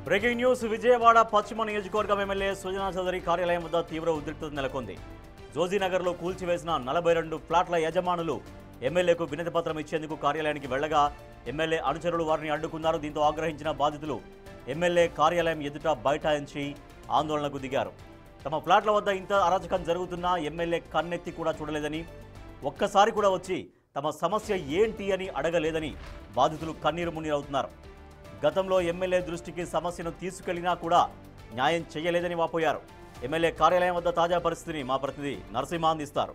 Breaking news Vijayawada పశ్చిమ నియోజకవర్గం MLA Sujana Chowdary కార్యాలయం వద్ద తీవ్ర ఉద్రిక్తత నెలకొంది. జోజీనగర్లో కూల్చివేసిన 42 ఫ్లాట్ల యజమానులు ఎమ్మెల్యేకు వినతి పత్రం ఇచ్చేందుకు కార్యాలయానికి వెళ్లగా ఎమ్మెల్యే అనుచరులు వారిని అడ్డుకున్నారు. దీంతో ఆగ్రహించిన బాధితులు ఎమ్మెల్యే కార్యాలయం ఎదుట బైఠాయించి ఆందోళనకు దిగారు. తమ ఫ్లాట్ల వద్ద ఇంత అరాచకం జరుగుతున్నా ఎమ్మెల్యే కన్నెత్తి కూడా చూడలేదని, ఒక్కసారి కూడా వచ్చి తమ సమస్య ఏంటి అని అడగలేదని బాధితులు కన్నీరు మున్నీరవుతున్నారు. గతంలో ఎమ్మెల్యే దృష్టికి సమస్యను తీసుకెళ్లినా కూడా న్యాయం చేయలేదని వాపోయారు. ఎమ్మెల్యే కార్యాలయం వద్ద తాజా పరిస్థితిని మా ప్రతినిధి నరసింహ అందిస్తారు.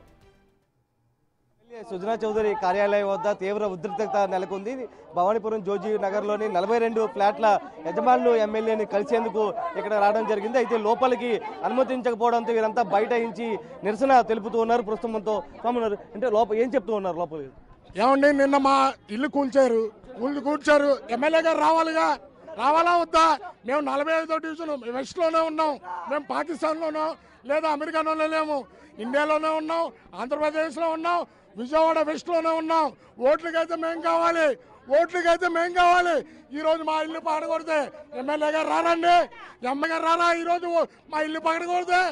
సుజనా చౌదరి కార్యాలయం వద్ద తీవ్ర ఉద్రిక్తత నెలకొంది. భవానీపురం జోజీ నగర్లోని 42 ఫ్లాట్ల యజమానులు ఎమ్మెల్యేని కలిసేందుకు ఇక్కడ రావడం జరిగింది. అయితే లోపలికి అనుమతించకపోవడంతో వీరంతా బైఠాయించి నిరసన తెలుపుతూ ఉన్నారు. ప్రస్తుతంతో అంటే ఏం చెప్తూ ఉన్నారు లోపలికి? ఏమండి, నిన్న మా ఇల్లు కూల్చారు. ఎమ్మెల్యే గారు రావాలా వద్దా? మేము 45వ డివిజన్ వెస్ట్లోనే ఉన్నాం. మేము పాకిస్తాన్లోనో లేదా అమెరికాలోనే లేము, ఇండియాలోనే ఉన్నాం, ఆంధ్రప్రదేశ్లో ఉన్నాం, విజయవాడ వెస్ట్లోనే ఉన్నాం. ఓట్లకైతే మేం కావాలి. ఈరోజు మా ఇల్లు పడకూడదే. ఎమ్మెల్యే గారు రారండి, ఎమ్మెల్యే గారు రారా? ఈరోజు మా ఇల్లు పడకూడదే.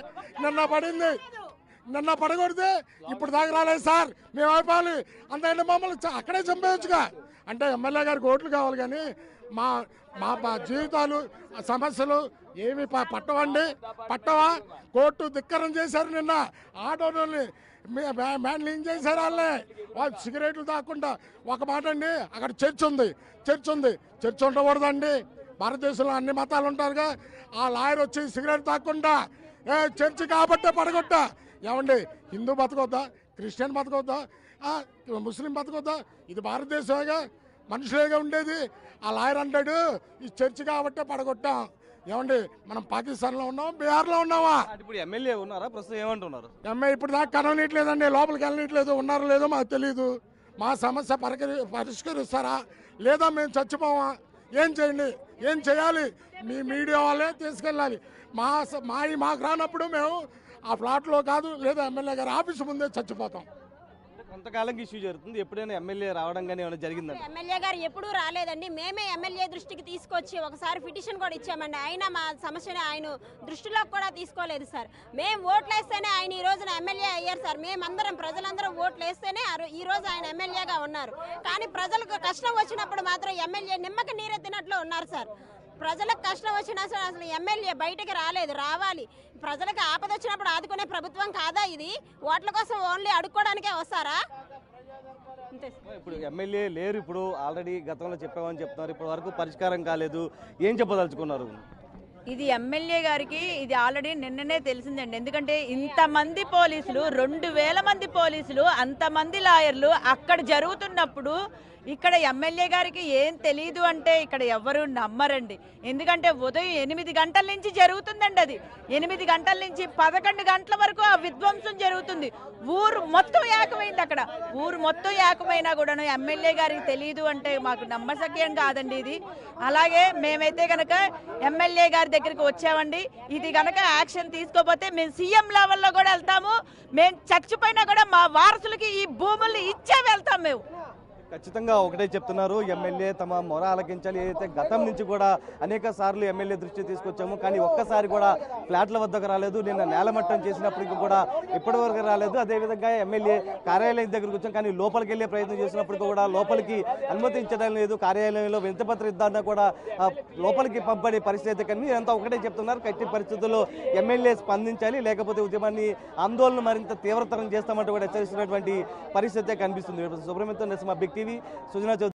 నిన్న పడకూడదే, ఇప్పుడు దాకా రాలేదు సార్. మేము అయిపోవాలి అంతకంటే మమ్మల్ని అక్కడే చంపేయచ్చుగా. అంటే ఎమ్మెల్యే గారికి ఓట్లు కావాలి, కానీ మా జీవితాలు సమస్యలు ఏమి పట్టవా? కోర్టు ధిక్కరం చేశారు. నిన్న ఆటోని మ్యాన్లింగ్ చేశారు. వాళ్ళు సిగరెట్లు తాకుండా. ఒక మాట అండి, అక్కడ చర్చ్ ఉంది. చర్చ్ ఉండకూడదండి. భారతదేశంలో అన్ని మతాలు ఉంటారుగా. ఆ లాయర్ వచ్చి సిగరెట్ తాకుండా చర్చ్ కాబట్టే పడగొట్టా. ఏమండి, హిందూ బతకొద్దా, క్రిస్టియన్ బతకొద్దా, ముస్లిం బతకొద్దా? ఇది భారతదేశంగా మనుషులేగా ఉండేది. ఆ లాయర్ అంటాడు ఈ చర్చ్ కాబట్టే పడగొట్టాం. ఏమండి, మనం పాకిస్తాన్లో ఉన్నాం, బీహార్లో ఉన్నావా? ఇప్పుడు ఎమ్మెల్యే ఉన్నారా? ప్రస్తుతం ఏమంటున్నారు? ఎమ్మెల్యే ఇప్పుడు దాకా కనవనీయట్లేదండి, లోపలికి వెళ్ళనీయట్లేదు. ఉన్నారో లేదో మాకు తెలియదు. మా సమస్య పరిష్కరిస్తారా లేదా మేము చచ్చిపోవా? ఏం చేయాలి? మీ మీడియా వాళ్ళే తీసుకెళ్ళాలి. మాకు రానప్పుడు మేము ఆ ఫ్లాట్లో కాదు, లేదా ఎమ్మెల్యే గారి ఆఫీసు ముందే చచ్చిపోతాం. కొంతకాలంగా ఇష్యూ జరుగుతుంది. ఎప్పుడైనా ఎమ్మెల్యే రావడం కానీ ఏమైనా జరిగిందండి? ఎమ్మెల్యే గారు ఎప్పుడూ రాలేదండి. మేమే ఎమ్మెల్యే దృష్టికి తీసుకొచ్చి ఒకసారి పిటిషన్ కూడా ఇచ్చామండి. అయినా మా సమస్యని ఆయన దృష్టిలోకి కూడా తీసుకోలేదు సార్. మేము ఓట్లు వేస్తేనే ఆయన ఈ రోజున ఎమ్మెల్యే అయ్యారు సార్. మేమందరం ప్రజలందరం ఓట్లు వేస్తేనే ఈ రోజు ఆయన ఎమ్మెల్యేగా ఉన్నారు. కానీ ప్రజలకు కష్టం వచ్చినప్పుడు మాత్రం ఎమ్మెల్యే నిమ్మకి నీరెత్తినట్లు ఉన్నారు సార్. ప్రజలకు కష్టం వచ్చినా సరే అసలు ఎమ్మెల్యే బయటకు రావాలి. ప్రజలకు ఆపద వచ్చినప్పుడు ఆదుకునే ప్రభుత్వం కాదా ఇది? ఓట్ల కోసం ఓన్లీ అడుక్కోవడానికే వస్తారా? ఇప్పుడు ఎమ్మెల్యే లేరు. ఇప్పుడు ఆల్రెడీ గతంలో చెప్పామని చెప్తున్నారు. ఇప్పటి వరకు పరిష్కారం కాలేదు. ఏం చెప్పదలుచుకున్నారు? ఇది ఎమ్మెల్యే గారికి ఇది ఆల్రెడీ నిన్ననే తెలిసిందండి. ఎందుకంటే ఇంతమంది పోలీసులు, 2000 మంది పోలీసులు, అంతమంది లాయర్లు అక్కడ జరుగుతున్నప్పుడు ఇక్కడ ఎమ్మెల్యే గారికి ఏం తెలియదు అంటే ఇక్కడ ఎవరు నమ్మరండి. ఎందుకంటే ఉదయం 8 గంటల నుంచి జరుగుతుందండి. అది 8 గంటల నుంచి 11 గంటల వరకు ఆ విధ్వంసం జరుగుతుంది. ఊరు మొత్తం ఏకమైంది. అక్కడ ఊరు మొత్తం ఏకమైనా కూడాను ఎమ్మెల్యే గారికి తెలియదు అంటే మాకు నమ్మశక్యం కాదండి ఇది. అలాగే మేమైతే కనుక ఎమ్మెల్యే గారి దగ్గరికి వచ్చామండి. ఇది కనుక యాక్షన్ తీసుకోకపోతే మేము సీఎం లెవెల్లో కూడా వెళ్తాము. మేము చచ్చిపోయినా కూడా మా వారసులకి ఈ భూముల్ని ఇచ్చే వెళ్తాం. మేము ఖచ్చితంగా ఒకటే చెప్తున్నారు, ఎమ్మెల్యే తమ మొర ఆలకించాలి. ఏదైతే గతం నుంచి కూడా అనేక సార్లు ఎమ్మెల్యే దృష్టి తీసుకొచ్చాము, కానీ ఒక్కసారి కూడా ఫ్లాట్ల వద్దకు రాలేదు. నిన్న నేలమట్టం చేసినప్పటికీ కూడా ఇప్పటి వరకు రాలేదు. అదేవిధంగా ఎమ్మెల్యే కార్యాలయం దగ్గరకు వచ్చాం, కానీ లోపలికి వెళ్ళే ప్రయత్నం చేసినప్పటికీ కూడా లోపలికి అనుమతించడం లేదు. కార్యాలయంలో వినతిపత్రం ఇద్దామన్నా కూడా లోపలికి పంపడే పరిస్థితి. కానీ అంతా ఒకటే చెప్తున్నారు, కట్టి పరిస్థితుల్లో ఎమ్మెల్యే స్పందించాలి, లేకపోతే ఉద్యమాన్ని ఆందోళన మరింత తీవ్రతరం చేస్తామంటూ కూడా హెచ్చరిస్తున్నటువంటి పరిస్థితే కనిపిస్తుంది. Subrahmanyam, big TV, Sujana Chowdary.